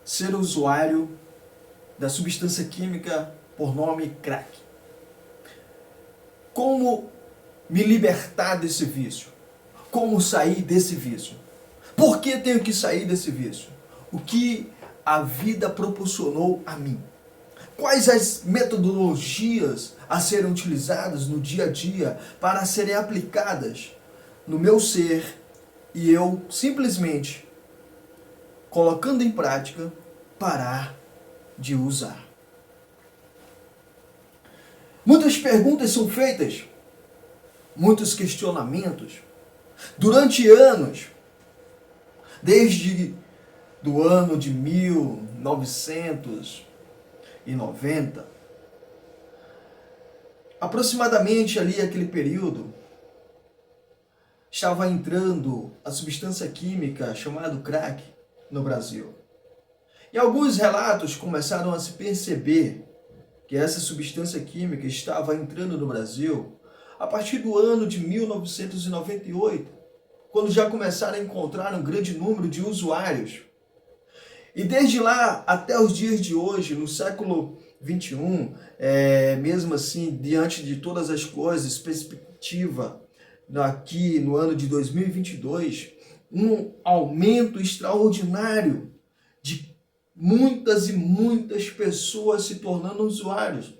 ser usuário da substância química por nome crack. Como me libertar desse vício? Como sair desse vício? Por que tenho que sair desse vício? O que a vida proporcionou a mim? Quais as metodologias a serem utilizadas no dia a dia para serem aplicadas no meu ser e eu simplesmente, colocando em prática, parar de usar? Muitas perguntas são feitas, muitos questionamentos. Durante anos, desde do ano de 1990, aproximadamente ali aquele período, estava entrando a substância química chamada crack no Brasil. E alguns relatos começaram a se perceber que essa substância química estava entrando no Brasil a partir do ano de 1998, quando já começaram a encontrar um grande número de usuários. E desde lá até os dias de hoje, no século XXI, mesmo assim, diante de todas as coisas, perspectiva aqui no ano de 2022, um aumento extraordinário de muitas e muitas pessoas se tornando usuários.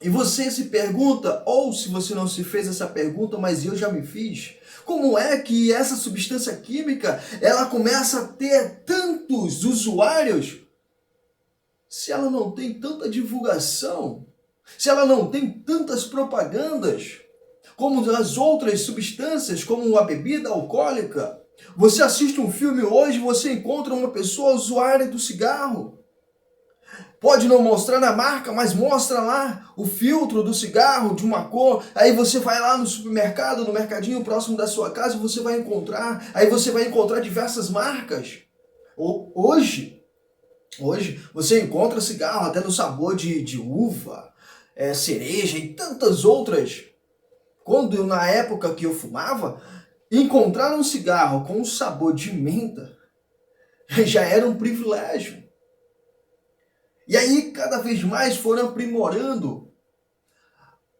E você se pergunta, ou se você não se fez essa pergunta, mas eu já me fiz, como é que essa substância química ela começa a ter tantos usuários se ela não tem tanta divulgação, se ela não tem tantas propagandas como as outras substâncias, como a bebida alcoólica? Você assiste um filme hoje, você encontra uma pessoa usuária do cigarro. Pode não mostrar na marca, mas mostra lá o filtro do cigarro de uma cor. Aí você vai lá no supermercado, no mercadinho próximo da sua casa, você vai encontrar. Aí você vai encontrar diversas marcas. Hoje você encontra cigarro até no sabor de uva, cereja e tantas outras. Quando na época que eu fumava, encontrar um cigarro com um sabor de menta já era um privilégio. E aí, cada vez mais foram aprimorando,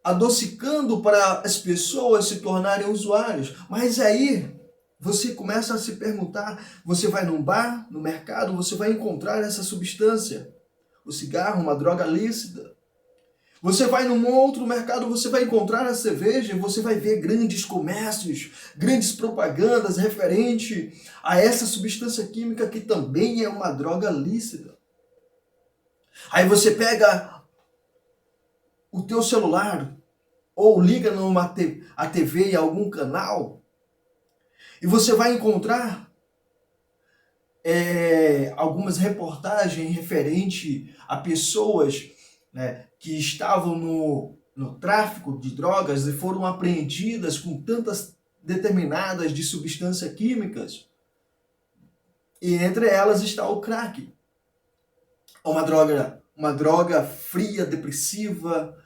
adocicando para as pessoas se tornarem usuários. Mas aí, você começa a se perguntar, você vai num bar, no mercado, você vai encontrar essa substância. O cigarro, uma droga lícita. Você vai num outro mercado, você vai encontrar a cerveja, você vai ver grandes comércios, grandes propagandas referente a essa substância química que também é uma droga lícita. Aí você pega o teu celular ou liga a TV em algum canal e você vai encontrar algumas reportagens referente a pessoas, né, que estavam no tráfico de drogas e foram apreendidas com tantas determinadas de substâncias químicas. E entre elas está o crack. Uma droga fria, depressiva,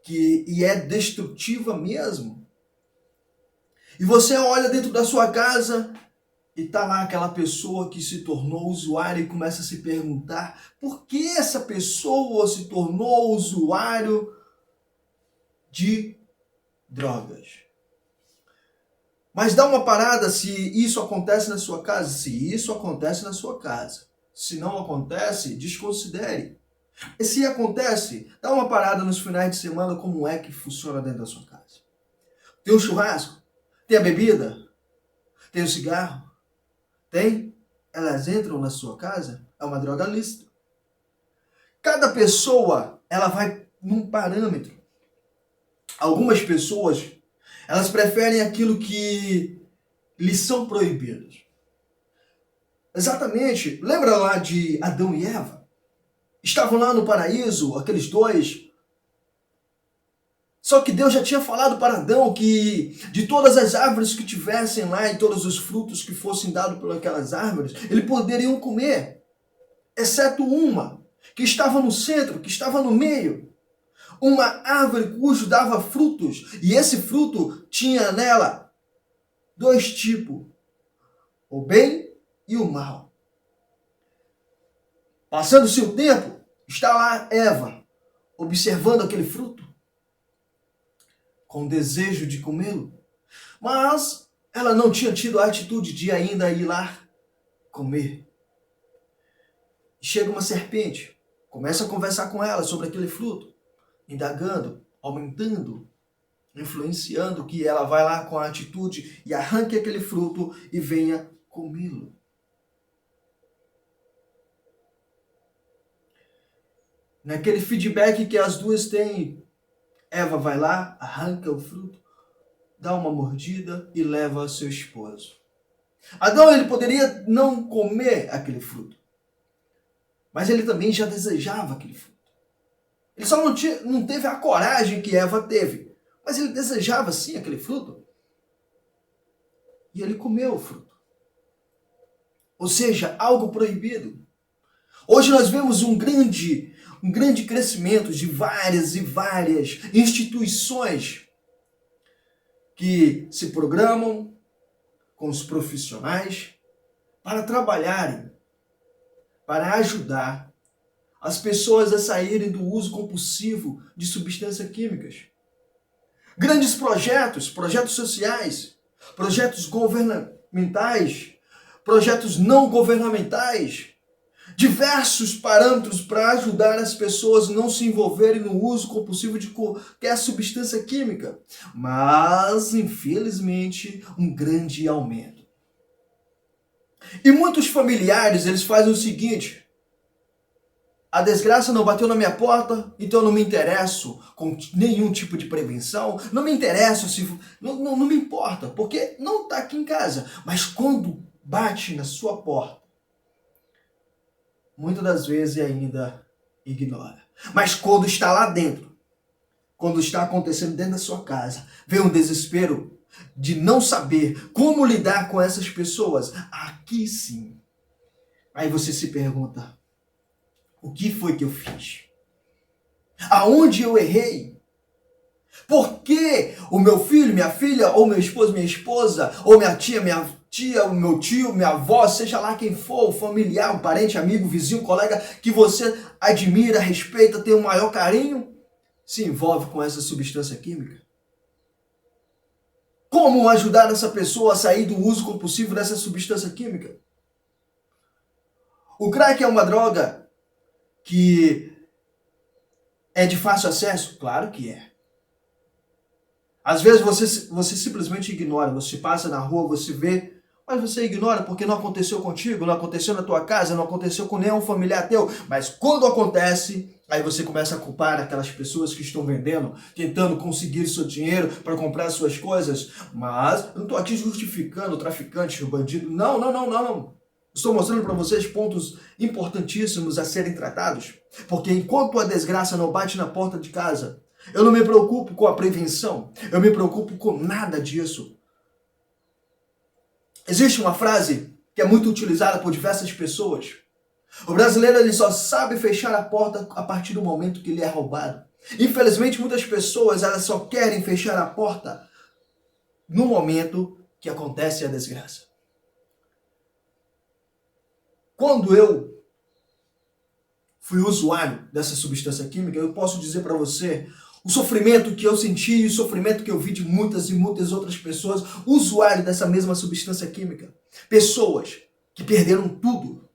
e é destrutiva mesmo. E você olha dentro da sua casa e tá lá aquela pessoa que se tornou usuário e começa a se perguntar por que essa pessoa se tornou usuário de drogas. Mas dá uma parada se isso acontece na sua casa. Se isso acontece na sua casa. Se não acontece, desconsidere. E se acontece, dá uma parada nos finais de semana, como é que funciona dentro da sua casa. Tem o churrasco? Tem a bebida? Tem o cigarro? Tem? Elas entram na sua casa? É uma droga lícita. Cada pessoa, ela vai num parâmetro. Algumas pessoas, elas preferem aquilo que lhes são proibidos. Exatamente. Lembra lá de Adão e Eva? Estavam lá no paraíso, aqueles dois. Só que Deus já tinha falado para Adão que de todas as árvores que tivessem lá e todos os frutos que fossem dados por aquelas árvores, eles poderiam comer, exceto uma, que estava no centro, que estava no meio. Uma árvore cujo dava frutos, e esse fruto tinha nela dois tipos, o bem e o mal. Passando-se o tempo, está lá Eva, observando aquele fruto, com desejo de comê-lo. Mas ela não tinha tido a atitude de ainda ir lá comer. Chega uma serpente, começa a conversar com ela sobre aquele fruto, indagando, aumentando, influenciando que ela vai lá com a atitude e arranque aquele fruto e venha comê-lo. Naquele feedback que as duas têm, Eva vai lá, arranca o fruto, dá uma mordida e leva ao seu esposo. Adão, ele poderia não comer aquele fruto, mas ele também já desejava aquele fruto. Ele só não teve a coragem que Eva teve, mas ele desejava sim aquele fruto. E ele comeu o fruto. Ou seja, algo proibido. Hoje nós vemos um grande crescimento de várias e várias instituições que se programam com os profissionais para trabalharem, para ajudar as pessoas a saírem do uso compulsivo de substâncias químicas. Grandes projetos sociais, projetos governamentais, projetos não governamentais, diversos parâmetros para ajudar as pessoas a não se envolverem no uso compulsivo de qualquer substância química. Mas, infelizmente, um grande aumento. E muitos familiares, eles fazem o seguinte: a desgraça não bateu na minha porta, então eu não me interesso com nenhum tipo de prevenção, não me interesso se... Não me importa, porque não está aqui em casa. Mas quando bate na sua porta, muitas das vezes ainda ignora. Mas quando está lá dentro, quando está acontecendo dentro da sua casa, vem um desespero de não saber como lidar com essas pessoas. Aqui sim. Aí você se pergunta: o que foi que eu fiz? Aonde eu errei? Por que o meu filho, minha filha, ou meu esposo, minha esposa, ou minha tia, o meu tio, minha avó, seja lá quem for, o familiar, um parente, amigo, vizinho, colega, que você admira, respeita, tem o maior carinho, se envolve com essa substância química? Como ajudar essa pessoa a sair do uso compulsivo dessa substância química? O crack é uma droga que é de fácil acesso? Claro que é. Às vezes você simplesmente ignora, você passa na rua, você vê, mas você ignora porque não aconteceu contigo, não aconteceu na tua casa, não aconteceu com nenhum familiar teu. Mas quando acontece, aí você começa a culpar aquelas pessoas que estão vendendo, tentando conseguir seu dinheiro para comprar suas coisas. Mas eu não estou aqui justificando o traficante, o bandido. Não. Estou mostrando para vocês pontos importantíssimos a serem tratados. Porque enquanto a desgraça não bate na porta de casa, eu não me preocupo com a prevenção, eu me preocupo com nada disso. Existe uma frase que é muito utilizada por diversas pessoas. O brasileiro, ele só sabe fechar a porta a partir do momento que ele é roubado. Infelizmente, muitas pessoas, elas só querem fechar a porta no momento que acontece a desgraça. Quando eu fui usuário dessa substância química, eu posso dizer para você o sofrimento que eu senti, o sofrimento que eu vi de muitas e muitas outras pessoas usuários dessa mesma substância química. Pessoas que perderam tudo.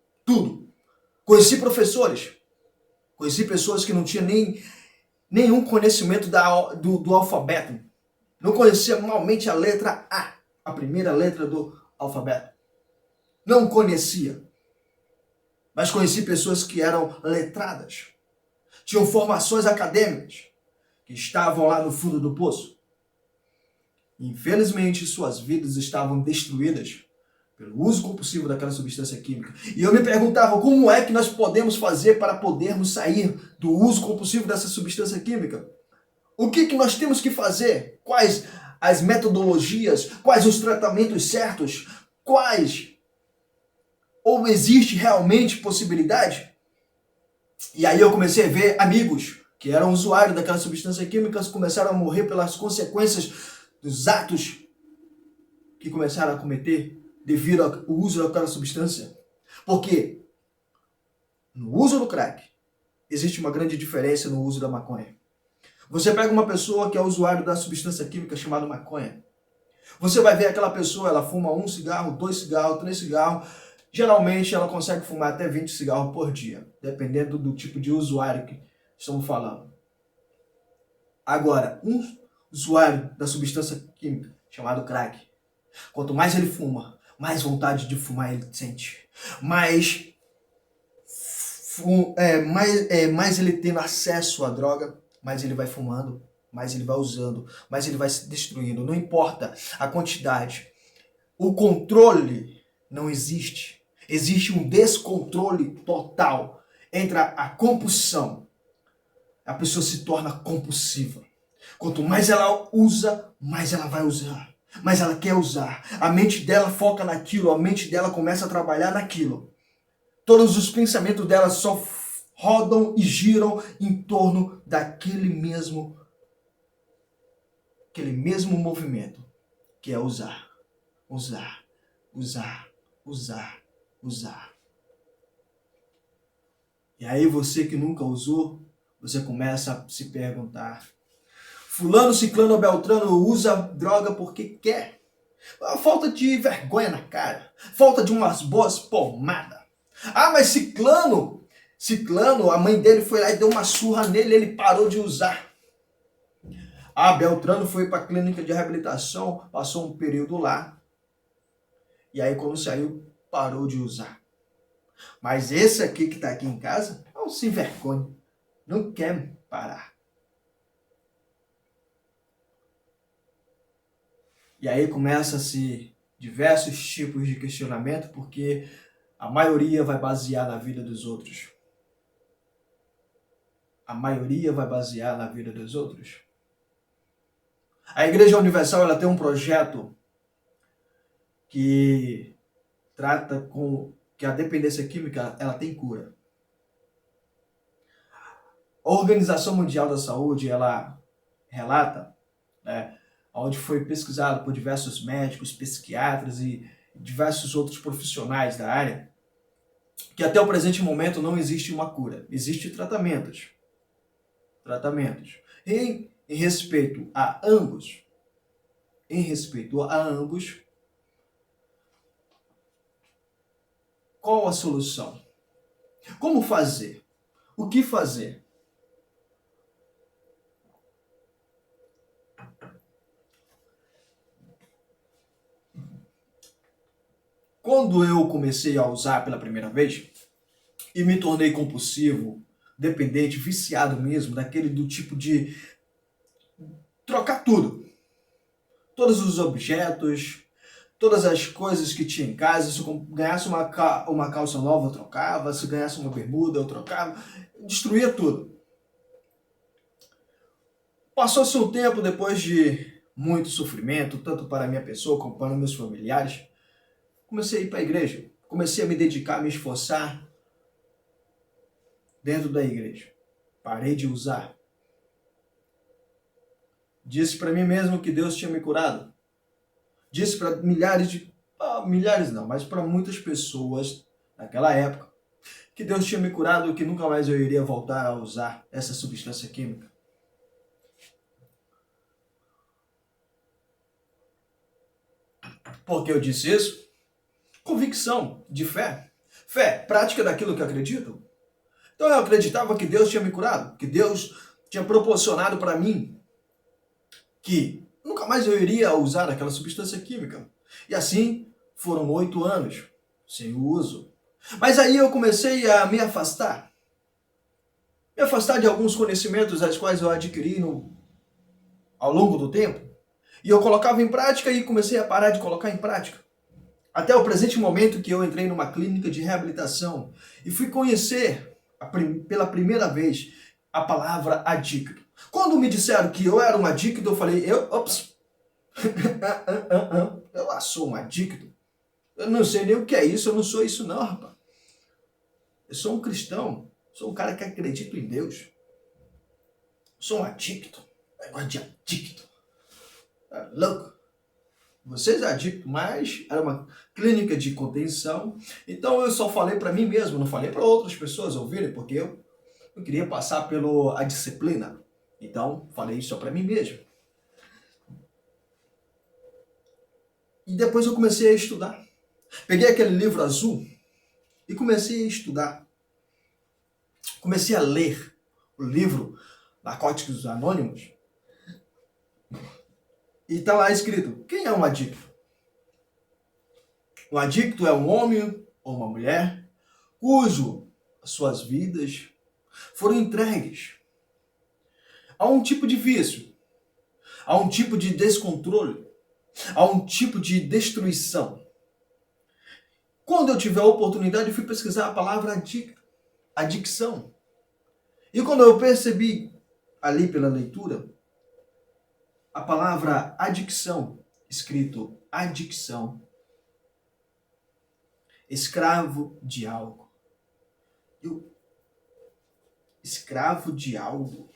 Conheci professores, conheci pessoas que não tinham nenhum conhecimento do alfabeto. Não conhecia malmente a letra A, a primeira letra do alfabeto. Não conhecia. Mas conheci pessoas que eram letradas, tinham formações acadêmicas, que estavam lá no fundo do poço. Infelizmente, suas vidas estavam destruídas pelo uso compulsivo daquela substância química. E eu me perguntava como é que nós podemos fazer para podermos sair do uso compulsivo dessa substância química? O que nós temos que fazer? Quais as metodologias? Quais os tratamentos certos? Ou existe realmente possibilidade? E aí eu comecei a ver amigos que eram usuários daquela substância química começaram a morrer pelas consequências dos atos que começaram a cometer devido ao uso daquela substância. Porque no uso do crack, existe uma grande diferença no uso da maconha. Você pega uma pessoa que é usuário da substância química chamada maconha. Você vai ver aquela pessoa, ela fuma 1 cigarro, 2 cigarros, 3 cigarros. Geralmente ela consegue fumar até 20 cigarros por dia, dependendo do tipo de usuário que estamos falando. Agora, um usuário da substância química chamado crack, quanto mais ele fuma, mais vontade de fumar ele sente. Mais ele tendo acesso à droga, mais ele vai fumando, mais ele vai usando, mais ele vai se destruindo. Não importa a quantidade. O controle não existe. Existe um descontrole total entre a compulsão. A pessoa se torna compulsiva. Quanto mais ela usa, mais ela vai usar. Mais ela quer usar. A mente dela foca naquilo, a mente dela começa a trabalhar naquilo. Todos os pensamentos dela só rodam e giram em torno daquele mesmo movimento, que é usar, usar, usar, usar, usar. E aí você que nunca usou, você começa a se perguntar: fulano, ciclano, beltrano usa droga porque quer? A falta de vergonha na cara, falta de umas boas pomadas. Ah, mas ciclano, a mãe dele foi lá e deu uma surra nele, ele parou de usar. Ah, Beltrano foi para a clínica de reabilitação, passou um período lá, e aí quando saiu, parou de usar. Mas esse aqui que está aqui em casa, não se envergonha, não quer parar. E aí começa-se diversos tipos de questionamento, porque a maioria vai basear na vida dos outros. A maioria vai basear na vida dos outros. A Igreja Universal ela tem um projeto que trata com que a dependência química ela tem cura. A Organização Mundial da Saúde ela relata, onde foi pesquisado por diversos médicos, psiquiatras e diversos outros profissionais da área, que até o presente momento não existe uma cura, existem tratamentos. Em respeito a ambos, qual a solução? Como fazer? O que fazer? Quando eu comecei a usar pela primeira vez e me tornei compulsivo, dependente, viciado mesmo, daquele do tipo de trocar tudo. Todos os objetos, todas as coisas que tinha em casa. Se eu ganhasse uma calça nova, eu trocava. Se ganhasse uma bermuda, eu trocava. Destruía tudo. Passou-se um tempo depois de muito sofrimento, tanto para a minha pessoa como para meus familiares. Comecei a ir para a igreja. Comecei a me dedicar, a me esforçar dentro da igreja. Parei de usar. Disse para mim mesmo que Deus tinha me curado. Disse para mas para muitas pessoas naquela época, que Deus tinha me curado e que nunca mais eu iria voltar a usar essa substância química. Por que eu disse isso? Convicção de fé. Fé, prática daquilo que eu acredito. Então eu acreditava que Deus tinha me curado, que Deus tinha proporcionado para mim que nunca mais eu iria usar aquela substância química. E assim foram 8 anos sem o uso. Mas aí eu comecei a me afastar. Me afastar de alguns conhecimentos as quais eu adquiri ao longo do tempo. E eu colocava em prática e comecei a parar de colocar em prática. Até o presente momento que eu entrei numa clínica de reabilitação e fui conhecer pela primeira vez a palavra adicto. Quando me disseram que eu era um adicto, eu falei, eu lá sou um adicto. Eu não sei nem o que é isso, eu não sou isso não, rapaz. Eu sou um cristão, sou um cara que acredita em Deus. Sou um adicto, negócio de adicto. É louco. vocês é adicto, mas era uma clínica de contenção. Então eu só falei para mim mesmo, não falei para outras pessoas ouvirem, porque eu não queria passar pela disciplina. Então falei só para mim mesmo. E depois eu comecei a estudar. Peguei aquele livro azul e comecei a estudar. Comecei a ler o livro Narcóticos Anônimos. E está lá escrito, quem é um adicto? Um adicto é um homem ou uma mulher cujo suas vidas foram entregues a um tipo de vício, a um tipo de descontrole, a um tipo de destruição. Quando eu tive a oportunidade, eu fui pesquisar a palavra adicção. E quando eu percebi ali pela leitura, a palavra adicção, escrito adicção, escravo de algo. Escravo de algo?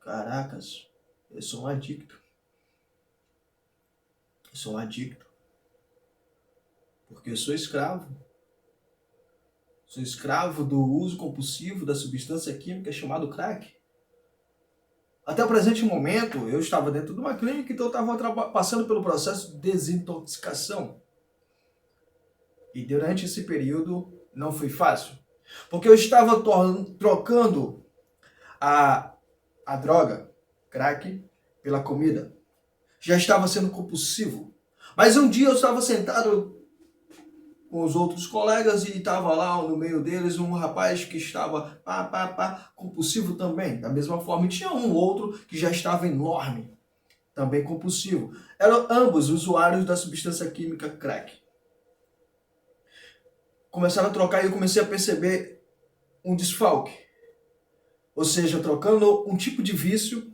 Caracas, eu sou um adicto. Eu sou um adicto. Porque eu sou escravo. Sou escravo do uso compulsivo da substância química chamada crack. Até o presente momento, eu estava dentro de uma clínica, então eu estava passando pelo processo de desintoxicação. E durante esse período não foi fácil. Porque eu estava trocando a droga, crack, pela comida. Já estava sendo compulsivo. Mas um dia eu estava sentado com os outros colegas e estava lá no meio deles um rapaz que estava compulsivo também, da mesma forma. E tinha um outro que já estava enorme, também compulsivo. Eram ambos usuários da substância química crack. Começaram a trocar e eu comecei a perceber um desfalque. Ou seja, trocando um tipo de vício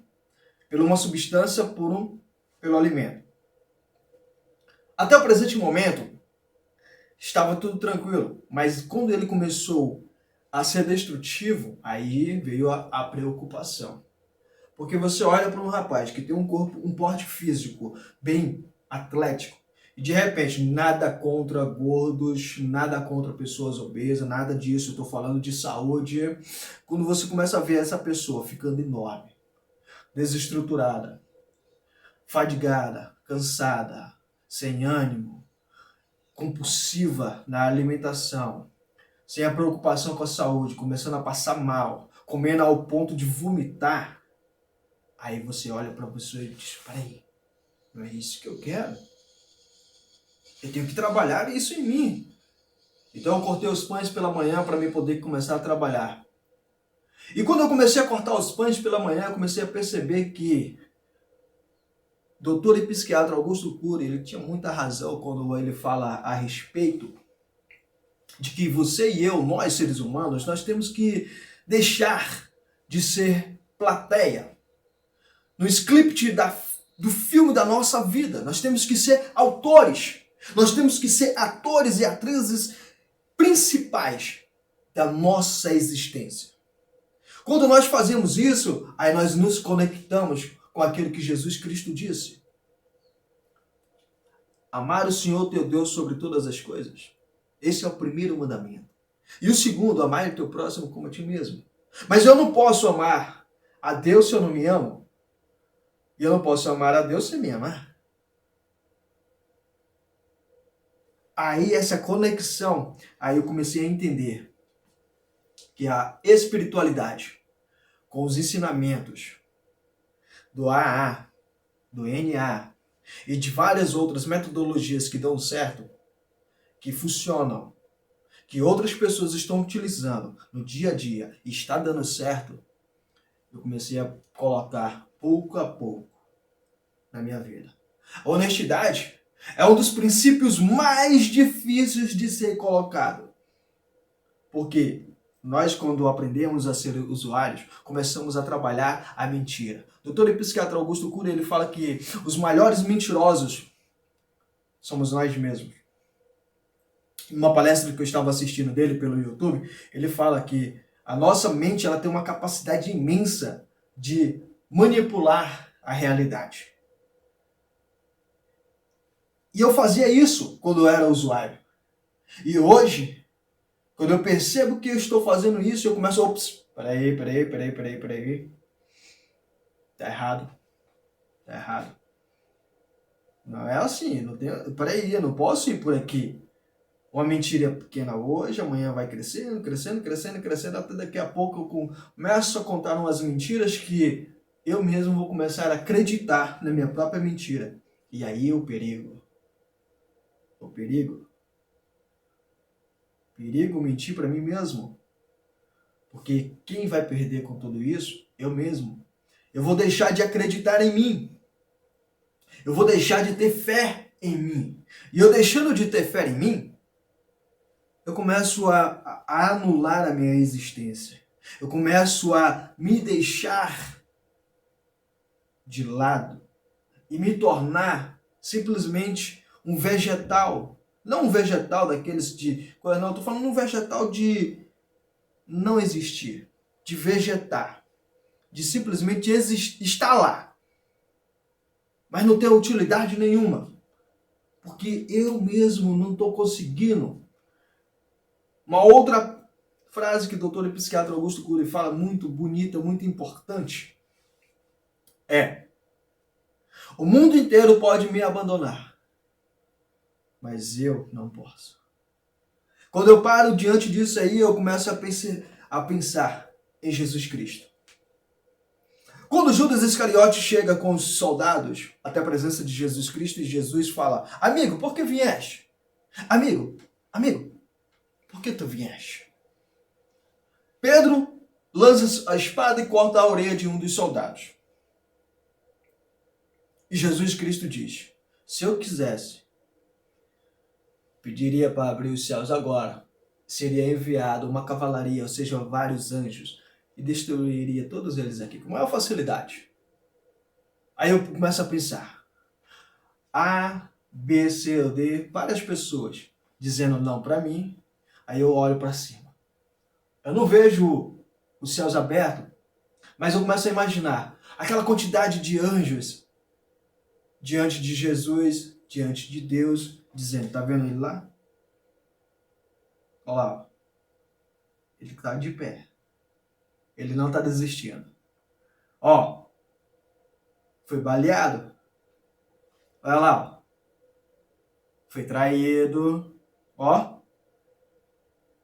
por uma substância pelo alimento. Até o presente momento, estava tudo tranquilo, mas quando ele começou a ser destrutivo, aí veio a preocupação. Porque você olha para um rapaz que tem um corpo, um porte físico bem atlético, e de repente, nada contra gordos, nada contra pessoas obesas, nada disso, eu estou falando de saúde. Quando você começa a ver essa pessoa ficando enorme, desestruturada, fadigada, cansada, sem ânimo, compulsiva na alimentação, sem a preocupação com a saúde, começando a passar mal, comendo ao ponto de vomitar, aí você olha para a pessoa e diz, peraí, não é isso que eu quero? Eu tenho que trabalhar isso em mim. Então eu cortei os pães pela manhã para mim poder começar a trabalhar. E quando eu comecei a cortar os pães pela manhã, eu comecei a perceber que doutor e psiquiatra Augusto Cury, ele tinha muita razão quando ele fala a respeito de que você e eu, nós seres humanos, nós temos que deixar de ser plateia no script do filme da nossa vida. Nós temos que ser autores. Nós temos que ser atores e atrizes principais da nossa existência. Quando nós fazemos isso, aí nós nos conectamos com aquilo que Jesus Cristo disse. Amar o Senhor teu Deus sobre todas as coisas. Esse é o primeiro mandamento. E o segundo, amar o teu próximo como a ti mesmo. Mas eu não posso amar a Deus se eu não me amo. E eu não posso amar a Deus sem me amar. Aí essa conexão, aí eu comecei a entender que a espiritualidade com os ensinamentos do AA, do NA e de várias outras metodologias que dão certo, que funcionam, que outras pessoas estão utilizando no dia a dia e está dando certo, eu comecei a colocar pouco a pouco na minha vida. A honestidade é um dos princípios mais difíceis de ser colocado. Porque nós, quando aprendemos a ser usuários, começamos a trabalhar a mentira. Doutor e psiquiatra Augusto Cury, ele fala que os maiores mentirosos somos nós mesmos. Em uma palestra que eu estava assistindo dele pelo YouTube, ele fala que a nossa mente ela tem uma capacidade imensa de manipular a realidade. E eu fazia isso quando eu era usuário. E hoje, quando eu percebo que eu estou fazendo isso, eu começo, ops, peraí. Tá errado. Não é assim, não tem, peraí, eu não posso ir por aqui. Uma mentira pequena hoje, amanhã vai crescendo, até daqui a pouco eu começo a contar umas mentiras que eu mesmo vou começar a acreditar na minha própria mentira. E aí o perigo. Perigo mentir para mim mesmo. Porque quem vai perder com tudo isso? Eu mesmo. Eu vou deixar de acreditar em mim. Eu vou deixar de ter fé em mim. E eu deixando de ter fé em mim, eu começo a anular a minha existência. Eu começo a me deixar de lado e me tornar simplesmente um vegetal. Não um vegetal daqueles de... Não, estou falando um vegetal de não existir, de vegetar, de simplesmente estar lá, mas não ter utilidade nenhuma, porque eu mesmo não estou conseguindo. Uma outra frase que o doutor e psiquiatra Augusto Cury fala, muito bonita, muito importante, é: o mundo inteiro pode me abandonar, mas eu não posso. Quando eu paro diante disso aí, eu começo a pensar em Jesus Cristo. Quando Judas Iscariote chega com os soldados até a presença de Jesus Cristo, e Jesus fala: amigo, por que vieste? Amigo, por que tu vieste? Pedro lança a espada e corta a orelha de um dos soldados. E Jesus Cristo diz: se eu quisesse, pediria para abrir os céus agora, seria enviado uma cavalaria, ou seja, vários anjos, e destruiria todos eles aqui com maior facilidade. Aí eu começo a pensar, A, B, C ou D, várias pessoas dizendo não para mim. Aí eu olho para cima. Eu não vejo os céus abertos, mas eu começo a imaginar aquela quantidade de anjos diante de Jesus, diante de Deus, dizendo: tá vendo ele lá? Olha lá, ele está de pé. Ele não está desistindo. Ó, foi baleado. Olha lá, ó. Foi traído. Ó,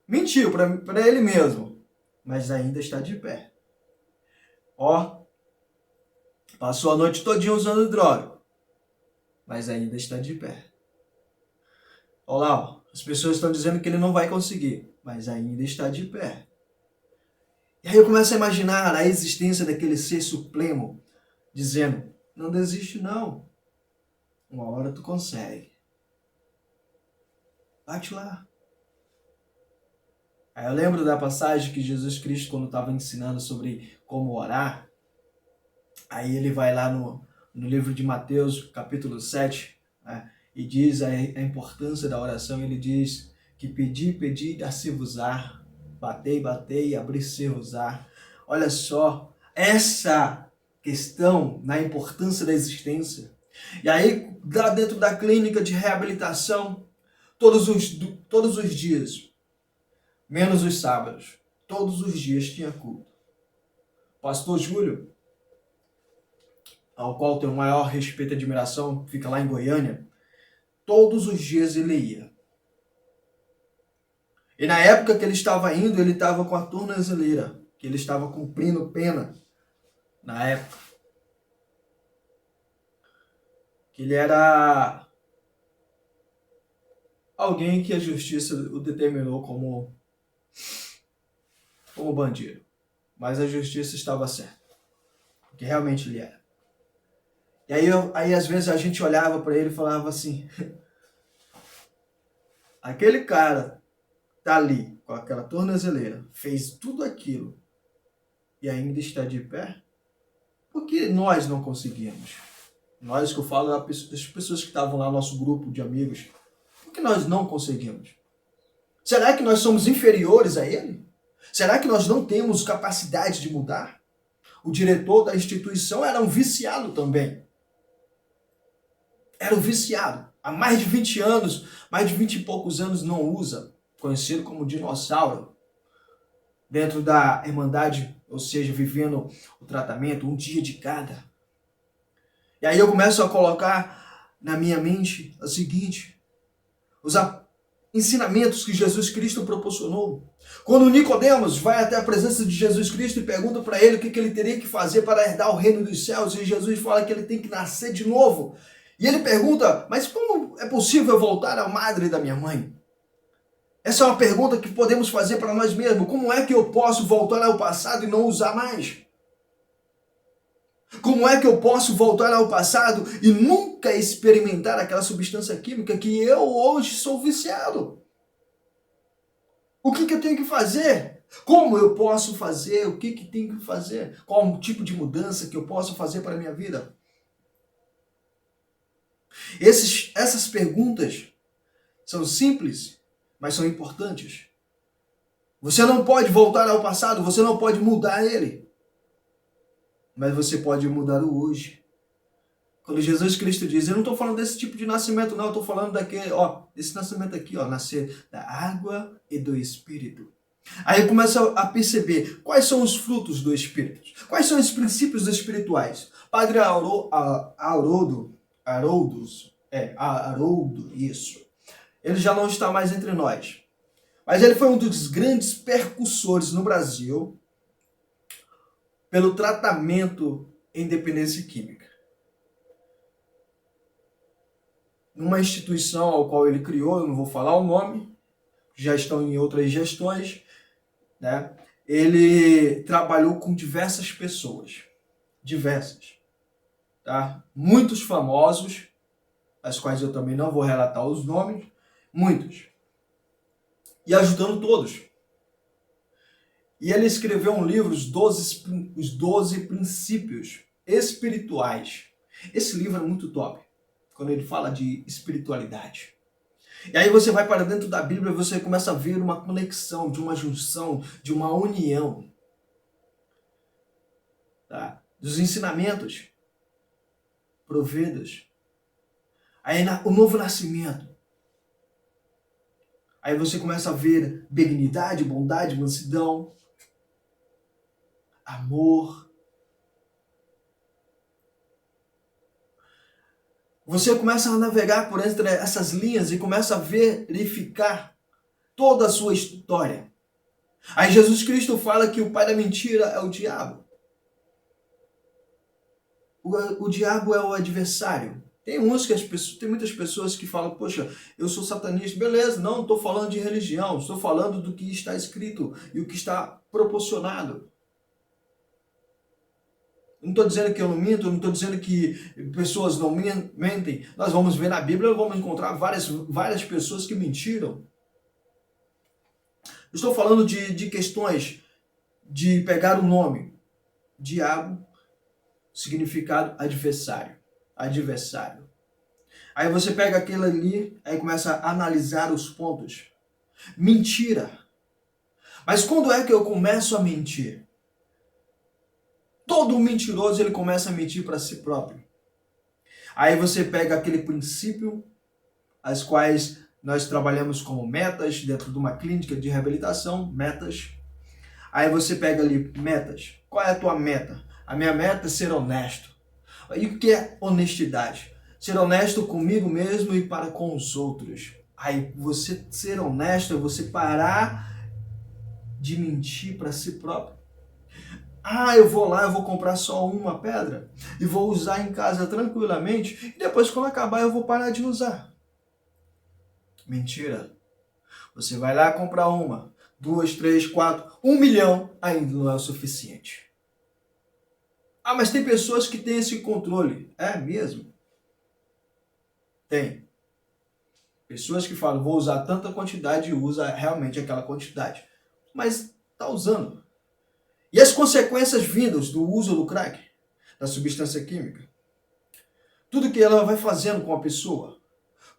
mentiu para ele mesmo, mas ainda está de pé. Ó, passou a noite todinha usando droga, mas ainda está de pé. Olha lá, ó. As pessoas estão dizendo que ele não vai conseguir, mas ainda está de pé. E aí eu começo a imaginar a existência daquele ser supremo, dizendo: não desiste não, uma hora tu consegue. Bate lá. Aí eu lembro da passagem que Jesus Cristo, quando estava ensinando sobre como orar, aí ele vai lá no livro de Mateus, capítulo 7, né, e diz a importância da oração. Ele diz que pedi, dar-se-vos-á, batei, abrir-se-vos-á. Olha só, essa questão na importância da existência. E aí, lá dentro da clínica de reabilitação, todos os dias, menos os sábados, todos os dias tinha culto. Pastor Júlio, ao qual tenho o maior respeito e admiração, fica lá em Goiânia, todos os dias ele ia. E na época que ele estava indo, ele estava com a tornozeleira, que ele estava cumprindo pena, na época. Que ele era alguém que a justiça o determinou como bandido. Mas a justiça estava certa, porque realmente ele era. E aí às vezes a gente olhava para ele e falava assim: aquele cara tá ali com aquela tornozeleira, fez tudo aquilo e ainda está de pé? Por que nós não conseguimos? Nós, que eu falo, das pessoas que estavam lá no nosso grupo de amigos, por que nós não conseguimos? Será que nós somos inferiores a ele? Será que nós não temos capacidade de mudar? O diretor da instituição era um viciado também. Era um viciado. há mais de 20 anos, mais de 20 e poucos anos não usa, conhecido como dinossauro, dentro da Irmandade, ou seja, vivendo o tratamento, um dia de cada. E aí eu começo a colocar na minha mente o seguinte, os ensinamentos que Jesus Cristo proporcionou. Quando Nicodemos vai até a presença de Jesus Cristo e pergunta para ele o que ele teria que fazer para herdar o reino dos céus, e Jesus fala que ele tem que nascer de novo. E ele pergunta, mas como é possível eu voltar à madre da minha mãe? Essa é uma pergunta que podemos fazer para nós mesmos. Como é que eu posso voltar ao passado e não usar mais? Como é que eu posso voltar ao passado e nunca experimentar aquela substância química que eu hoje sou viciado? O que eu tenho que fazer? Como eu posso fazer? O que tenho que fazer? Qual o tipo de mudança que eu posso fazer para a minha vida? Essas perguntas são simples, mas são importantes. Você não pode voltar ao passado, você não pode mudar ele. Mas você pode mudar o hoje. Quando Jesus Cristo diz, eu não estou falando desse tipo de nascimento, não, eu estou falando desse nascimento aqui, nascer da água e do Espírito. Aí começa a perceber quais são os frutos do Espírito, quais são os princípios espirituais. Padre Haroldo, isso. Ele já não está mais entre nós. Mas ele foi um dos grandes percussores no Brasil pelo tratamento em dependência química. Numa instituição ao qual ele criou, eu não vou falar o nome, já estão em outras gestões, né? Ele trabalhou com diversas pessoas, tá? Muitos famosos, as quais eu também não vou relatar os nomes, muitos, e ajudando todos. E ele escreveu um livro, os 12 princípios espirituais. Esse livro é muito top, quando ele fala de espiritualidade. E aí você vai para dentro da Bíblia e você começa a ver uma conexão, de uma junção, de uma união, tá? Dos ensinamentos providos. Aí o novo nascimento. Aí você começa a ver benignidade, bondade, mansidão, amor. Você começa a navegar por entre essas linhas e começa a verificar toda a sua história. Aí Jesus Cristo fala que o pai da mentira é o diabo. O diabo é o adversário. Tem muitas pessoas que falam, poxa, eu sou satanista. Beleza, não estou falando de religião, estou falando do que está escrito e o que está proporcionado. Não estou dizendo que eu não minto, não estou dizendo que pessoas não mentem. Nós vamos ver na Bíblia, vamos encontrar várias pessoas que mentiram. Estou falando de questões de pegar o nome, diabo, significado adversário. Aí você pega aquilo ali, aí começa a analisar os pontos. Mentira. Mas quando é que eu começo a mentir? Todo mentiroso ele começa a mentir para si próprio. Aí você pega aquele princípio, as quais nós trabalhamos como metas dentro de uma clínica de reabilitação, metas. Aí você pega ali metas. Qual é a tua meta? A minha meta é ser honesto. E o que é honestidade? Ser honesto comigo mesmo e para com os outros. Aí você ser honesto é você parar de mentir para si próprio. Eu vou lá, eu vou comprar só uma pedra e vou usar em casa tranquilamente e depois quando acabar eu vou parar de usar. Mentira. Você vai lá comprar 1, 2, 3, 4, 1 milhão, ainda não é o suficiente. Mas tem pessoas que têm esse controle. É mesmo? Tem. Pessoas que falam, vou usar tanta quantidade e usa realmente aquela quantidade. Mas está usando. E as consequências vindas do uso do crack, da substância química. Tudo que ela vai fazendo com a pessoa.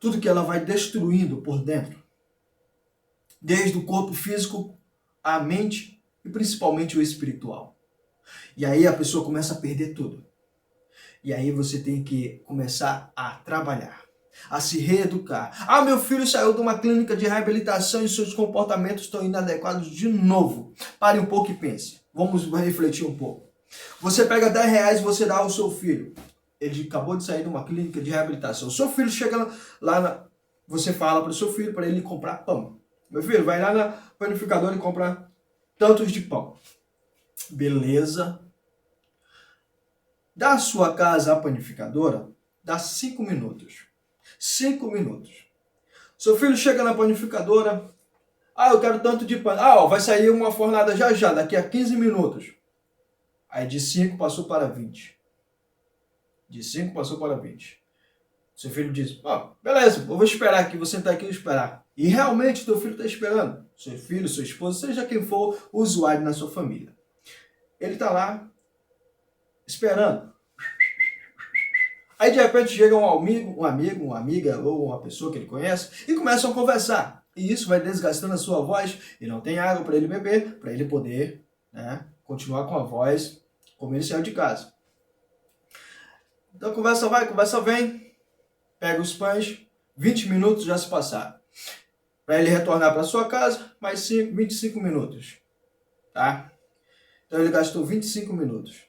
Tudo que ela vai destruindo por dentro. Desde o corpo físico, a mente e principalmente o espiritual. E aí a pessoa começa a perder tudo. E aí você tem que começar a trabalhar. a se reeducar. Ah, meu filho saiu de uma clínica de reabilitação e seus comportamentos estão inadequados de novo. Pare um pouco e pense. Vamos refletir um pouco. Você pega R$ 10 e você dá ao seu filho. Ele acabou de sair de uma clínica de reabilitação. O seu filho chega você fala para o seu filho para ele comprar pão. Meu filho, vai lá na panificadora e compra tantos de pão. Beleza. Da sua casa à panificadora, dá 5 minutos. 5 minutos. Seu filho chega na panificadora. Ah, eu quero tanto de pão. Ah, ó, vai sair uma fornada já já, daqui a 15 minutos. Aí de 5 passou para 20. De 5 passou para 20. Seu filho diz, beleza, eu vou esperar aqui, vou sentar aqui e esperar. E realmente teu filho está esperando. Seu filho, sua esposa, seja quem for o usuário na sua família. Ele está lá, esperando. Aí de repente chega um amigo, uma amiga ou uma pessoa que ele conhece e começam a conversar. E isso vai desgastando a sua voz e não tem água para ele beber, para ele poder, continuar com a voz comercial de casa. Então conversa vai, conversa vem, pega os pães, 20 minutos já se passaram. Para ele retornar para sua casa, mais 25 minutos. Tá? Então ele gastou 25 minutos.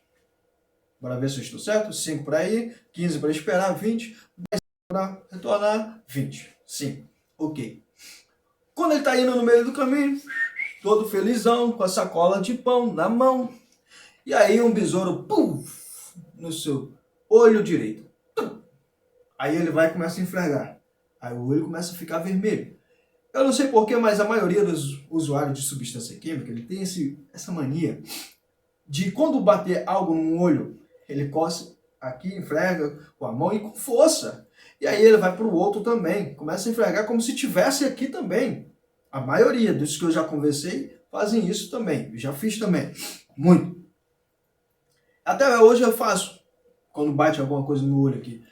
Bora ver se eu estou certo. 5 para ir, 15 para esperar, 20, 10 para retornar, 20. Sim, ok. Quando ele está indo no meio do caminho, todo felizão, com a sacola de pão na mão, e aí um besouro, no seu olho direito. Aí ele vai e começa a enxergar. Aí o olho começa a ficar vermelho. Eu não sei porquê, mas a maioria dos usuários de substância química, ele tem essa mania de quando bater algo no olho, ele coça aqui, enxerga com a mão e com força. E aí ele vai para o outro também, começa a enxergar como se tivesse aqui também. A maioria dos que eu já conversei fazem isso também. Eu já fiz também. Muito. Até hoje eu faço. Quando bate alguma coisa no olho aqui.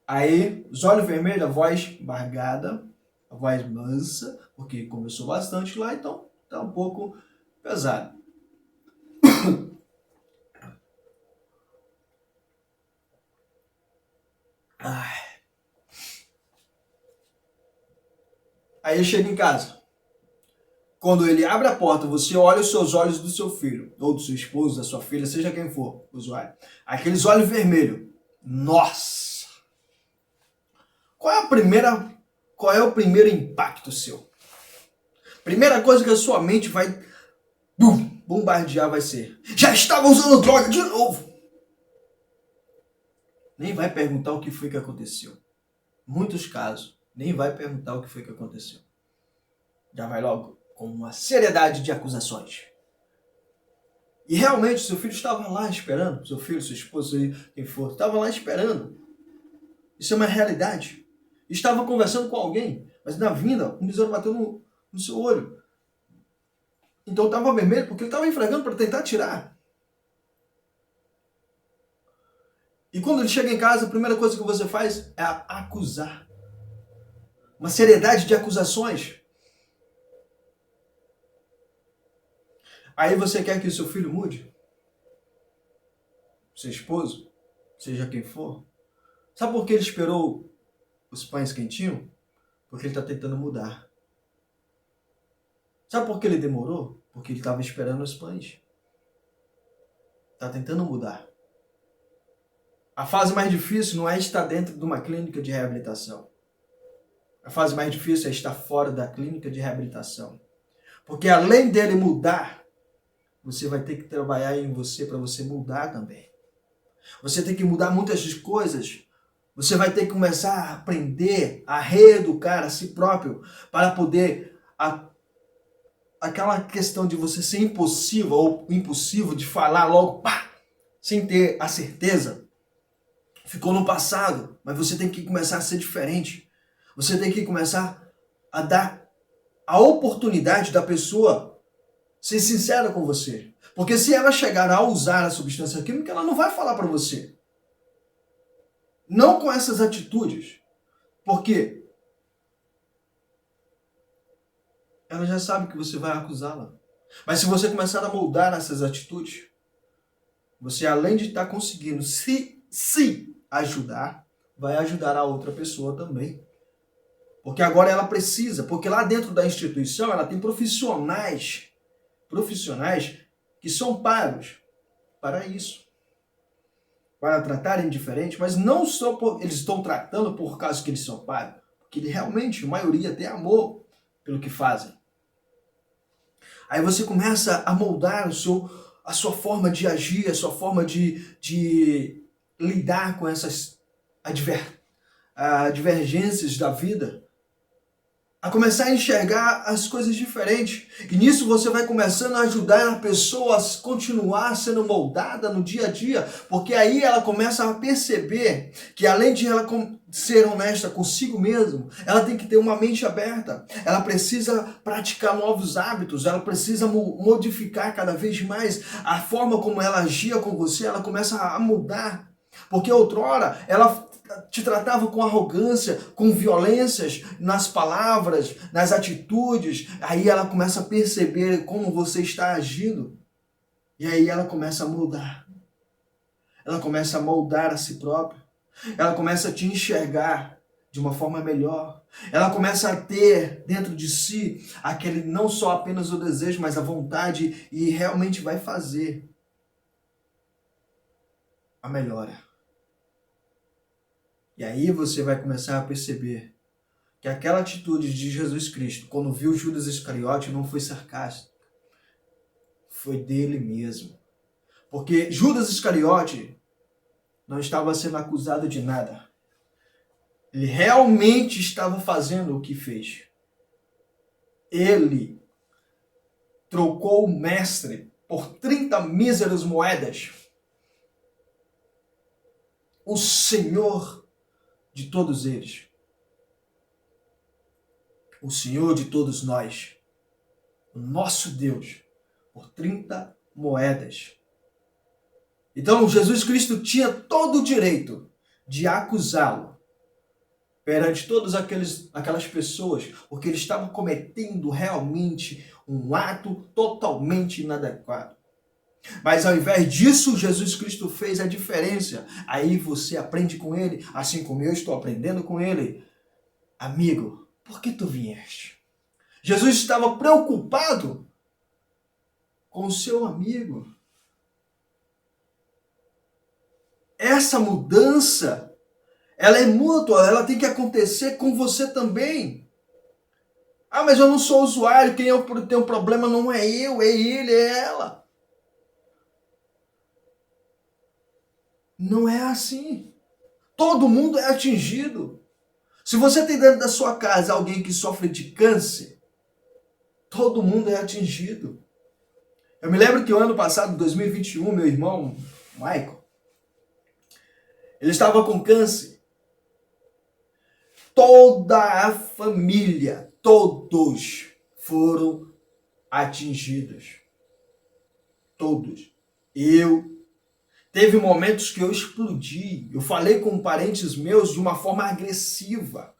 Aí, os olhos vermelhos, a voz bargada, a voz mansa, porque começou bastante lá, então tá um pouco pesado. Aí ele chega em casa. Quando ele abre a porta, você olha os seus olhos do seu filho, ou do seu esposo, da sua filha, seja quem for, usuário. Aqueles olhos vermelhos. Nossa! Qual é o primeiro impacto seu? Primeira coisa que a sua mente vai bombardear vai ser: já estava usando droga de novo! Nem vai perguntar o que foi que aconteceu. Muitos casos, nem vai perguntar o que foi que aconteceu. Já vai logo com uma seriedade de acusações. E realmente, seu filho estava lá esperando, seu filho, sua esposa, quem for, estava lá esperando. Isso é uma realidade. Estava conversando com alguém, mas na vinda, um besouro bateu no seu olho. Então estava vermelho porque ele estava enfrentando para tentar tirar. E quando ele chega em casa, a primeira coisa que você faz é acusar. Uma seriedade de acusações. Aí você quer que o seu filho mude? Seu esposo? Seja quem for? Sabe por que ele esperou os pães quentinhos? Porque ele está tentando mudar. Sabe por que ele demorou? Porque ele estava esperando os pães. Está tentando mudar. A fase mais difícil não é estar dentro de uma clínica de reabilitação. A fase mais difícil é estar fora da clínica de reabilitação. Porque além dele mudar, você vai ter que trabalhar em você para você mudar também. Você tem que mudar muitas coisas. Você vai ter que começar a aprender a reeducar a si próprio para poder... Aquela questão de você ser impossível ou impulsivo de falar logo, sem ter a certeza, ficou no passado, mas você tem que começar a ser diferente. Você tem que começar a dar a oportunidade da pessoa ser sincera com você. Porque se ela chegar a usar a substância química, ela não vai falar para você. Não com essas atitudes. Porque ela já sabe que você vai acusá-la. Mas se você começar a moldar essas atitudes, você além de estar conseguindo se ajudar, vai ajudar a outra pessoa também. Porque agora ela precisa, porque lá dentro da instituição ela tem profissionais que são pagos para isso, para tratarem diferente, mas não só eles estão tratando por causa que eles são pagos, porque realmente a maioria tem amor pelo que fazem. Aí você começa a moldar a sua forma de agir, a sua forma de lidar com essas divergências da vida, a começar a enxergar as coisas diferentes. E nisso você vai começando a ajudar a pessoa a continuar sendo moldada no dia a dia, porque aí ela começa a perceber que além de ela ser honesta consigo mesma, ela tem que ter uma mente aberta, ela precisa praticar novos hábitos, ela precisa modificar cada vez mais a forma como ela agia com você, ela começa a mudar. Porque outrora ela te tratava com arrogância, com violências nas palavras, nas atitudes. Aí ela começa a perceber como você está agindo. E aí ela começa a mudar. Ela começa a moldar a si própria. Ela começa a te enxergar de uma forma melhor. Ela começa a ter dentro de si aquele não só apenas o desejo, mas a vontade, e realmente vai fazer a melhora. E aí você vai começar a perceber que aquela atitude de Jesus Cristo, quando viu Judas Iscariote, não foi sarcástica. Foi dele mesmo. Porque Judas Iscariote não estava sendo acusado de nada. Ele realmente estava fazendo o que fez. Ele trocou o mestre por 30 míseras moedas. O Senhor de todos eles. O Senhor de todos nós. O nosso Deus. Por 30 moedas. Então Jesus Cristo tinha todo o direito de acusá-lo perante todas aquelas pessoas, porque ele estava cometendo realmente um ato totalmente inadequado. Mas ao invés disso, Jesus Cristo fez a diferença. Aí você aprende com ele, assim como eu estou aprendendo com ele. Amigo, por que tu vieste? Jesus estava preocupado com o seu amigo. Essa mudança, ela é mútua, ela tem que acontecer com você também. Ah, mas eu não sou usuário, quem tem um problema não é eu, é ele, é ela. Não é assim. Todo mundo é atingido. Se você tem dentro da sua casa alguém que sofre de câncer, todo mundo é atingido. Eu me lembro que o ano passado, 2021, meu irmão, Michael, ele estava com câncer. Toda a família, todos foram atingidos. Todos. Teve momentos que eu explodi. Eu falei com parentes meus de uma forma agressiva.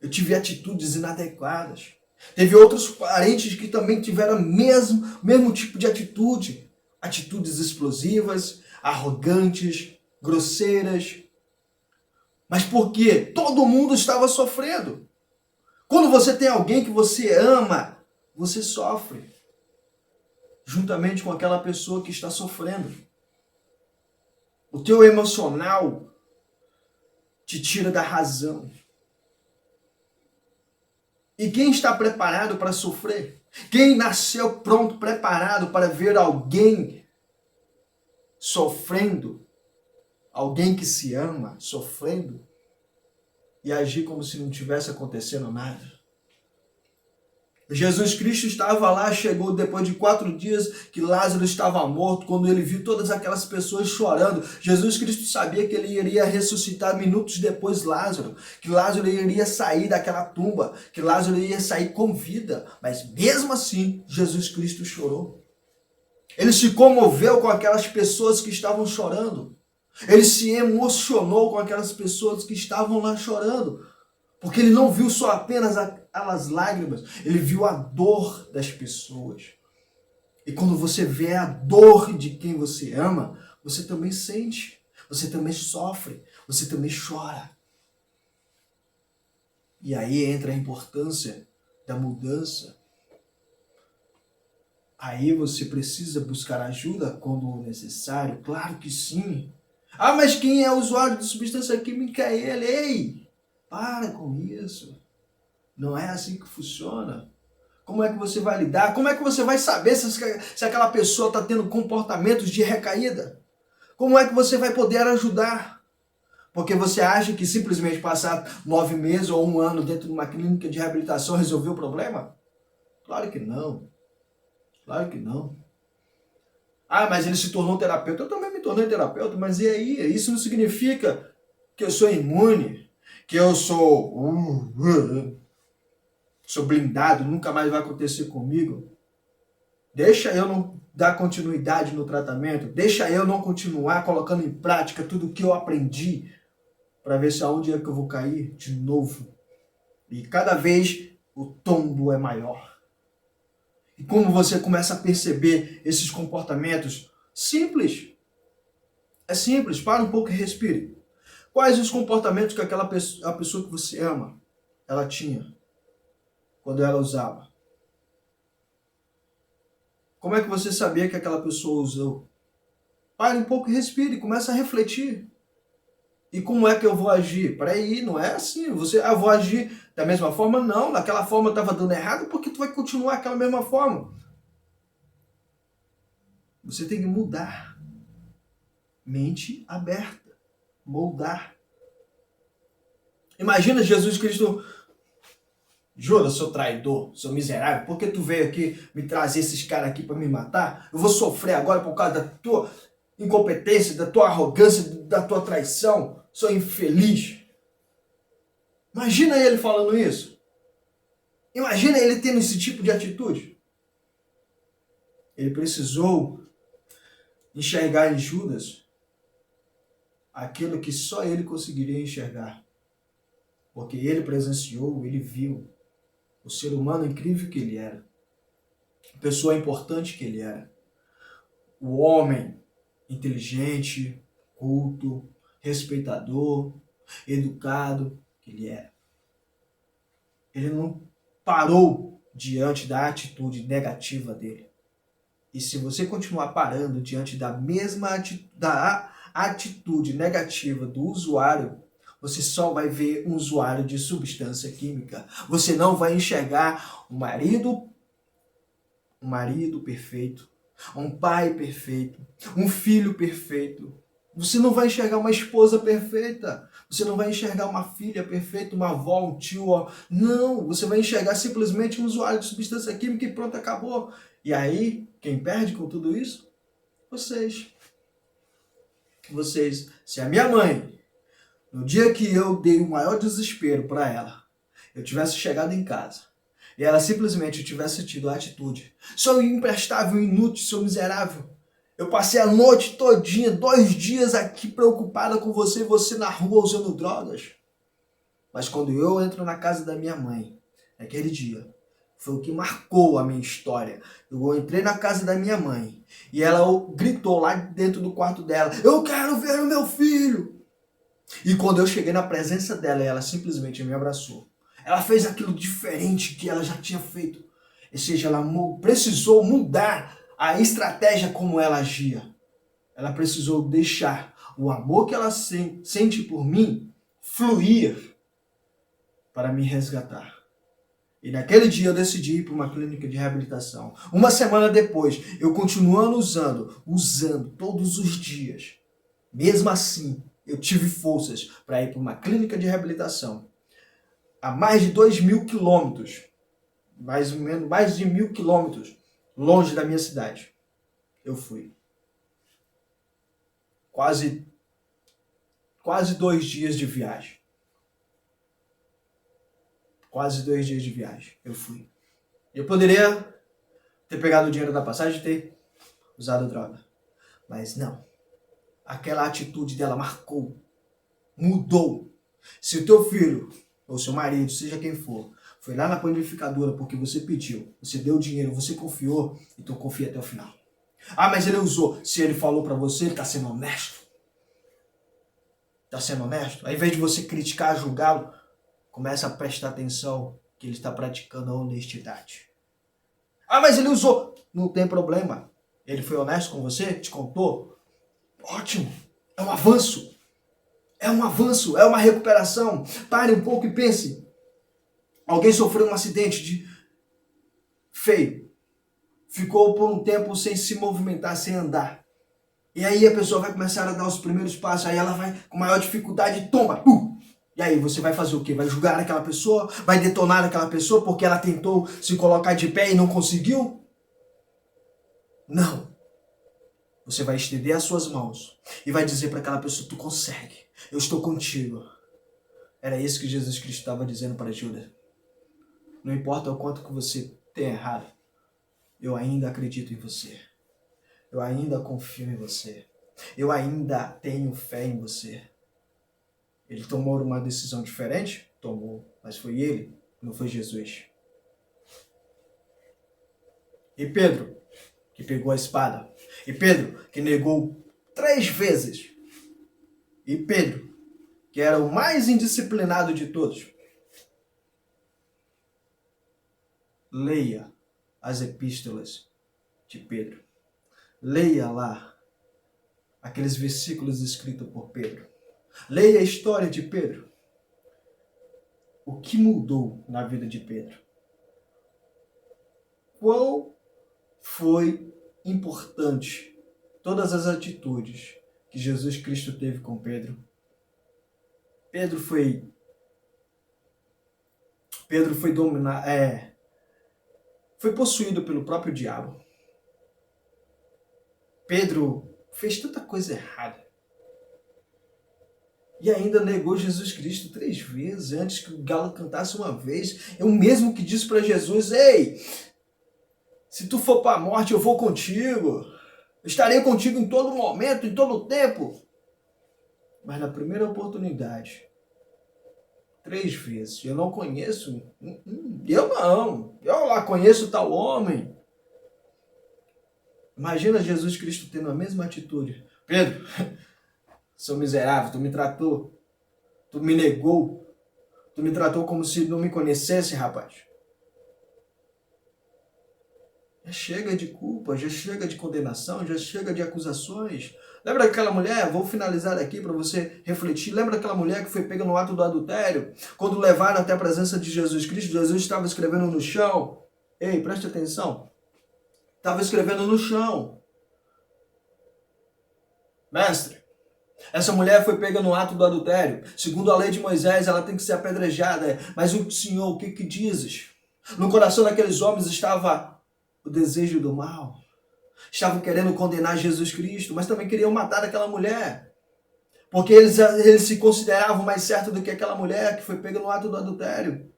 Eu tive atitudes inadequadas. Teve outros parentes que também tiveram mesmo tipo de atitude. Atitudes explosivas, arrogantes, grosseiras. Mas por quê? Todo mundo estava sofrendo. Quando você tem alguém que você ama, você sofre. Juntamente com aquela pessoa que está sofrendo. O teu emocional te tira da razão. E quem está preparado para sofrer? Quem nasceu pronto, preparado para ver alguém sofrendo? Alguém que se ama sofrendo? E agir como se não tivesse acontecendo nada? Jesus Cristo estava lá, chegou depois de 4 dias que Lázaro estava morto, quando ele viu todas aquelas pessoas chorando. Jesus Cristo sabia que ele iria ressuscitar minutos depois Lázaro, que Lázaro iria sair daquela tumba, que Lázaro iria sair com vida, mas mesmo assim Jesus Cristo chorou. Ele se comoveu com aquelas pessoas que estavam chorando. Ele se emocionou com aquelas pessoas que estavam lá chorando. Porque ele não viu só apenas as lágrimas, ele viu a dor das pessoas. E quando você vê a dor de quem você ama, você também sente, você também sofre. você também chora. E aí entra a importância da mudança. Aí você precisa buscar ajuda quando necessário? Claro que sim. Ah, mas quem é usuário de substância química é ele. Ei, para com isso. Não é assim que funciona. Como é que você vai lidar? Como é que você vai saber se aquela pessoa está tendo comportamentos de recaída? Como é que você vai poder ajudar? Porque você acha que simplesmente passar 9 meses ou 1 ano dentro de uma clínica de reabilitação resolveu o problema? Claro que não. Claro que não. Ah, mas ele se tornou terapeuta. Eu também me tornei terapeuta, mas e aí? Isso não significa que eu sou imune, que eu sou blindado, nunca mais vai acontecer comigo. Deixa eu não dar continuidade no tratamento, deixa eu não continuar colocando em prática tudo o que eu aprendi para ver se aonde é que eu vou cair de novo. E cada vez o tombo é maior. E como você começa a perceber esses comportamentos? Simples. É simples, para um pouco e respire. Quais os comportamentos que a pessoa que você ama, ela tinha quando ela usava? Como é que você sabia que aquela pessoa usou? Pare um pouco e respire, começa a refletir. E como é que eu vou agir? Peraí, não é assim. Vou agir da mesma forma? Não, daquela forma estava dando errado, porque tu vai continuar aquela mesma forma. Você tem que mudar. Mente aberta. Moldar. Imagina Jesus Cristo: Judas, seu traidor, seu miserável, por que tu veio aqui me trazer esses caras aqui para me matar? Eu vou sofrer agora por causa da tua incompetência, da tua arrogância, da tua traição. Sou infeliz. Imagina ele falando isso. Imagina ele tendo esse tipo de atitude. Ele precisou enxergar em Judas aquilo que só ele conseguiria enxergar. Porque ele presenciou, ele viu o ser humano incrível que ele era. A pessoa importante que ele era. O homem inteligente, culto, respeitador, educado que ele era. Ele não parou diante da atitude negativa dele. E se você continuar parando diante da mesma atitude negativa do usuário, você só vai ver um usuário de substância química. Você não vai enxergar um marido perfeito, um pai perfeito, um filho perfeito. Você não vai enxergar uma esposa perfeita. Você não vai enxergar uma filha perfeita, uma avó, um tio. Não, você vai enxergar simplesmente um usuário de substância química e pronto, acabou. E aí, quem perde com tudo isso? Vocês. Vocês. Se a minha mãe, no dia que eu dei o maior desespero para ela, eu tivesse chegado em casa e ela simplesmente tivesse tido a atitude: sou imprestável, inútil, sou miserável. Eu passei a noite todinha, 2 dias aqui preocupada com você e você na rua usando drogas. Mas quando eu entro na casa da minha mãe, naquele dia, foi o que marcou a minha história. Eu entrei na casa da minha mãe e ela gritou lá dentro do quarto dela: eu quero ver o meu filho! E quando eu cheguei na presença dela, ela simplesmente me abraçou. Ela fez aquilo diferente que ela já tinha feito. Ou seja, ela precisou mudar a estratégia como ela agia. Ela precisou deixar o amor que ela sente por mim fluir para me resgatar. E naquele dia eu decidi ir para uma clínica de reabilitação. 1 semana depois, eu continuando usando todos os dias. Mesmo assim, eu tive forças para ir para uma clínica de reabilitação a mais de 2.000 quilômetros, mais ou menos mais de 1.000 quilômetros longe da minha cidade. Eu fui. Quase 2 dias de viagem. Quase 2 dias de viagem. Eu fui. Eu poderia ter pegado o dinheiro da passagem e ter usado droga. Mas não. Aquela atitude dela marcou. Mudou. Se o teu filho, ou seu marido, seja quem for, foi lá na panificadora porque você pediu, você deu dinheiro, você confiou, então confia até o final. Ah, mas ele usou. Se ele falou pra você, ele tá sendo honesto. Está sendo honesto? Ao invés de você criticar, julgá-lo, começa a prestar atenção que ele está praticando a honestidade. Ah, mas ele usou. Não tem problema. Ele foi honesto com você? Te contou? Ótimo. É um avanço. É um avanço. É uma recuperação. Pare um pouco e pense. Alguém sofreu um acidente feio. Ficou por um tempo sem se movimentar, sem andar. E aí a pessoa vai começar a dar os primeiros passos. Aí ela vai com maior dificuldade, toma. E aí você vai fazer o quê? Vai julgar aquela pessoa? Vai detonar aquela pessoa porque ela tentou se colocar de pé e não conseguiu? Não. Você vai estender as suas mãos e vai dizer para aquela pessoa, tu consegue, eu estou contigo. Era isso que Jesus Cristo estava dizendo para Judas. Não importa o quanto que você tenha errado, eu ainda acredito em você. Eu ainda confio em você. Eu ainda tenho fé em você. Ele tomou uma decisão diferente? Tomou. Mas foi ele, não foi Jesus. E Pedro, que pegou a espada. E Pedro, que negou 3 vezes. E Pedro, que era o mais indisciplinado de todos. Leia as epístolas de Pedro. Leia lá aqueles versículos escritos por Pedro. Leia a história de Pedro. O que mudou na vida de Pedro? Qual foi importante todas as atitudes que Jesus Cristo teve com Pedro? Pedro foi foi possuído pelo próprio diabo. Pedro fez tanta coisa errada. E ainda negou Jesus Cristo 3 vezes, antes que o galo cantasse uma vez. É o mesmo que disse para Jesus, ei, se tu for para a morte, eu vou contigo. Eu estarei contigo em todo momento, em todo tempo. Mas na primeira oportunidade, 3 vezes, eu não conheço, eu lá conheço tal homem. Imagina Jesus Cristo tendo a mesma atitude. Pedro, seu miserável, tu me tratou, tu me negou, tu me tratou como se não me conhecesse, rapaz. Já chega de culpa, já chega de condenação, já chega de acusações. Lembra daquela mulher? Vou finalizar aqui para você refletir. Lembra daquela mulher que foi pega no ato do adultério? Quando levaram até a presença de Jesus Cristo, Jesus estava escrevendo no chão. Ei, preste atenção. Estava escrevendo no chão. Mestre, essa mulher foi pega no ato do adultério. Segundo a lei de Moisés, ela tem que ser apedrejada. Mas o Senhor, o que dizes? No coração daqueles homens estava o desejo do mal. Estavam querendo condenar Jesus Cristo, mas também queriam matar aquela mulher. Porque eles se consideravam mais certos do que aquela mulher que foi pega no ato do adultério.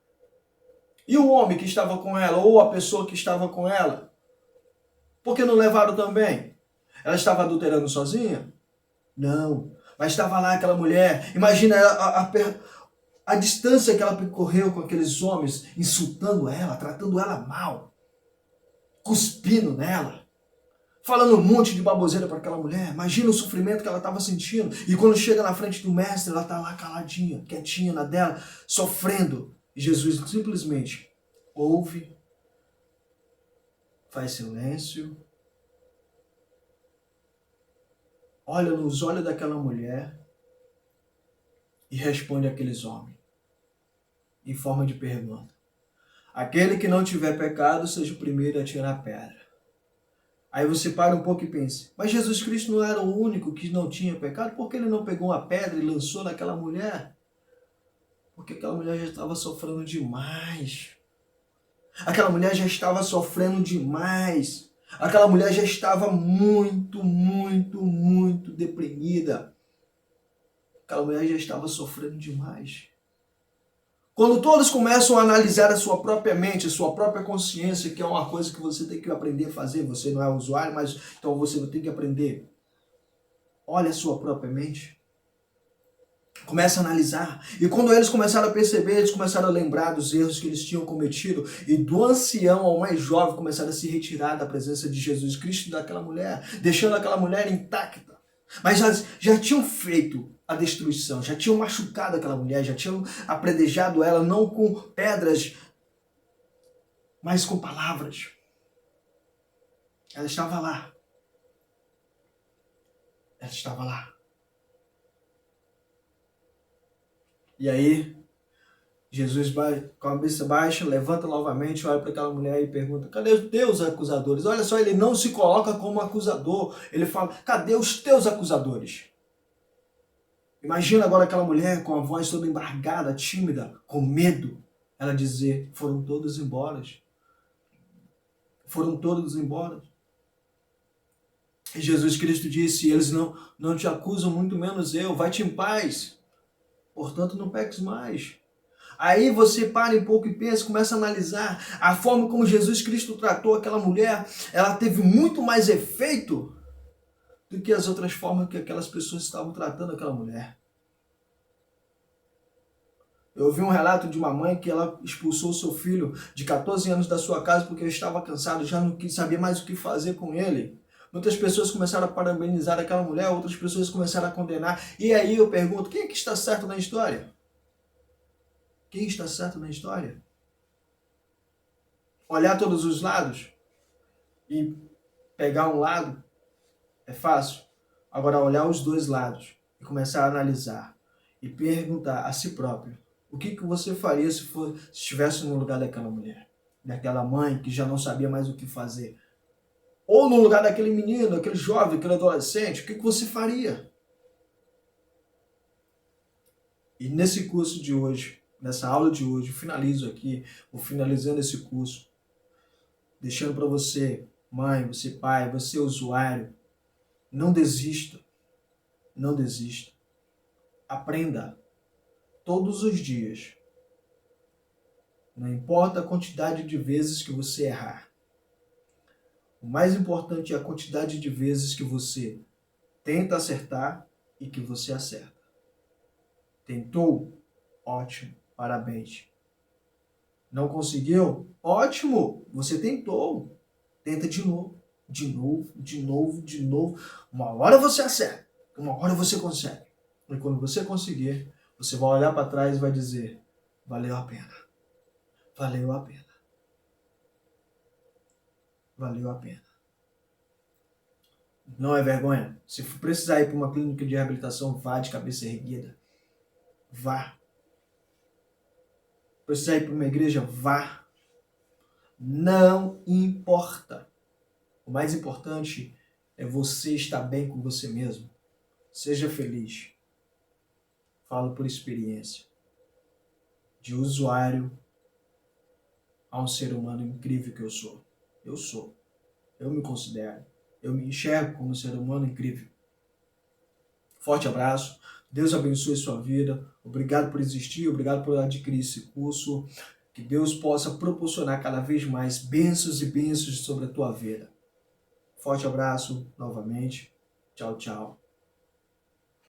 E o homem que estava com ela, ou a pessoa que estava com ela? Por que não levaram também? Ela estava adulterando sozinha? Não. Mas estava lá aquela mulher. Imagina a distância que ela percorreu com aqueles homens, insultando ela, tratando ela mal, cuspindo nela, falando um monte de baboseira para aquela mulher. Imagina o sofrimento que ela estava sentindo. E quando chega na frente do mestre, ela está lá caladinha, quietinha na dela, sofrendo. E Jesus simplesmente ouve, faz silêncio, olha nos olhos daquela mulher e responde àqueles homens, em forma de pergunta. Aquele que não tiver pecado, seja o primeiro a tirar a pedra. Aí você para um pouco e pensa, mas Jesus Cristo não era o único que não tinha pecado? Por que ele não pegou uma pedra e lançou naquela mulher? Porque aquela mulher já estava sofrendo demais. Aquela mulher já estava sofrendo demais. Aquela mulher já estava muito deprimida. Aquela mulher já estava sofrendo demais. Quando todos começam a analisar a sua própria mente, a sua própria consciência, que é uma coisa que você tem que aprender a fazer, você não é usuário, mas então você tem que aprender. Olha a sua própria mente. Começa a analisar. E quando eles começaram a perceber, eles começaram a lembrar dos erros que eles tinham cometido. E do ancião ao mais jovem começaram a se retirar da presença de Jesus Cristo e daquela mulher, deixando aquela mulher intacta. Mas já tinham feito a destruição, já tinham machucado aquela mulher, já tinham apredejado ela, não com pedras, mas com palavras. Ela estava lá. Ela estava lá. E aí, Jesus, com a cabeça baixa, levanta novamente, olha para aquela mulher e pergunta: cadê os teus acusadores? Olha só, ele não se coloca como acusador. Ele fala: cadê os teus acusadores? Imagina agora aquela mulher com a voz toda embargada, tímida, com medo. Ela dizer: foram todos embora. Foram todos embora. E Jesus Cristo disse: eles não te acusam, muito menos eu. Vai-te em paz. Portanto, não peques mais. Aí você para um pouco e pensa, começa a analisar a forma como Jesus Cristo tratou aquela mulher. Ela teve muito mais efeito do que as outras formas que aquelas pessoas estavam tratando aquela mulher. Eu ouvi um relato de uma mãe que ela expulsou seu filho de 14 anos da sua casa porque ele estava cansado, já não sabia mais o que fazer com ele. Muitas pessoas começaram a parabenizar aquela mulher, outras pessoas começaram a condenar. E aí eu pergunto, quem é que está certo na história? Quem está certo na história? Olhar todos os lados e pegar um lado é fácil. Agora olhar os dois lados e começar a analisar e perguntar a si próprio: o que você faria se estivesse no lugar daquela mulher, daquela mãe que já não sabia mais o que fazer? Ou no lugar daquele menino, aquele jovem, aquele adolescente, o que você faria? E nesse curso de hoje, nessa aula de hoje, eu finalizo aqui, vou finalizando esse curso, deixando para você, mãe, você pai, você usuário, não desista, não desista. Aprenda todos os dias. Não importa a quantidade de vezes que você errar. O mais importante é a quantidade de vezes que você tenta acertar e que você acerta. Tentou? Ótimo, parabéns. Não conseguiu? Ótimo, você tentou. Tenta de novo, de novo, de novo, de novo. Uma hora você acerta, uma hora você consegue. E quando você conseguir, você vai olhar para trás e vai dizer: valeu a pena. Valeu a pena. Valeu a pena. Não é vergonha? Se precisar ir para uma clínica de reabilitação, vá de cabeça erguida. Vá. Precisar ir para uma igreja, vá. Não importa. O mais importante é você estar bem com você mesmo. Seja feliz. Falo por experiência. De usuário a um ser humano incrível que eu sou. Eu sou. Eu me considero. Eu me enxergo como um ser humano incrível. Forte abraço. Deus abençoe sua vida. Obrigado por existir. Obrigado por adquirir esse curso. Que Deus possa proporcionar cada vez mais bênçãos e bênçãos sobre a tua vida. Forte abraço novamente. Tchau, tchau.